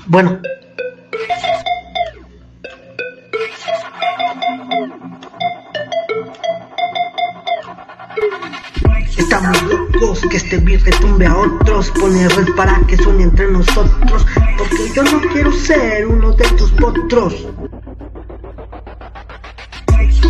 Bueno. Estamos locos, que este beat retumbe a otros. Pone red para que suene entre nosotros, porque yo no quiero ser uno de tus potros.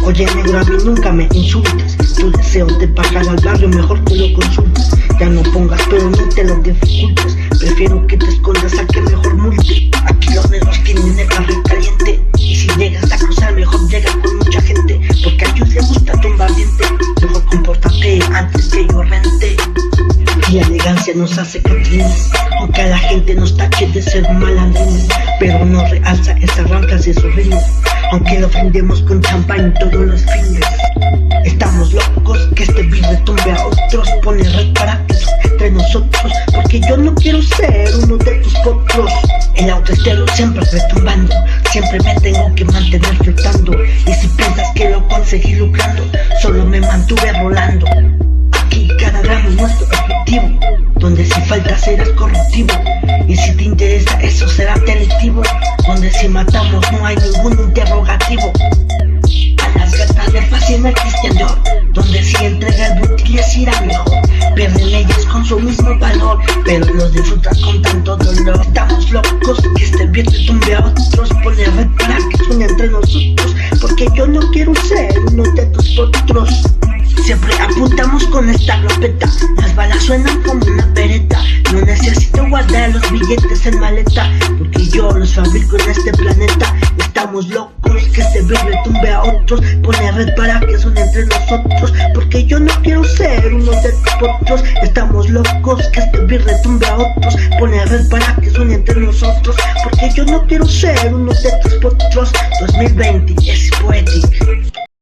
Oye negro, a mí nunca me insultes. Tu deseo de bajar al barrio, mejor que lo consultes. Ya no pongas pero no te lo dificultes. Prefiero que te escondas a que mejor multe. Aquí los negros tienen el barrio caliente, y si llegas a cruzar mejor llega con mucha gente, porque a ellos les gusta tumbar diente. Mejor compórtate antes que yo rente. Y la elegancia nos hace catrines, aunque a la gente nos tache de ser malandrines, pero no realza esas rancas y esos ritmos, aunque lo ofendemos con champán todos los fines. Estamos locos, que este beat retumbe a otros. Pone red para que entre nosotros, porque yo no quiero ser uno de tus potros. El autoestero siempre retumbando, siempre me tengo que mantener flotando. Y si piensas que lo conseguí lucrando, solo me mantuve rolando. Aquí cada gramo es nuestro objetivo, donde si faltas serás corruptivo, y si te interesa eso será delictivo, donde si matamos no hay ningún interrogativo. A las gatas les fascina el Christian Dior, donde si entrega el booty les irá mejor. Pierden ellas con su mismo valor, pero los disfrutas con tanto dolor. Estamos locos, que este beat retumbe a otros. Pone red para que suene entre nosotros, porque yo no quiero ser uno de tus potros. Siempre apuntamos con esta glopeta, las balas suenan como una pereta. No necesito guardar los billetes en maleta, porque yo los fabrico en este planeta. Estamos locos, que este beat retumbe a otros. Pone red para que suene entre nosotros, porque yo no quiero ser uno de tus potros. Estamos locos, que este beat retumbe a otros. Pone red para que suene entre nosotros, porque yo no quiero ser uno de tus potros. 2020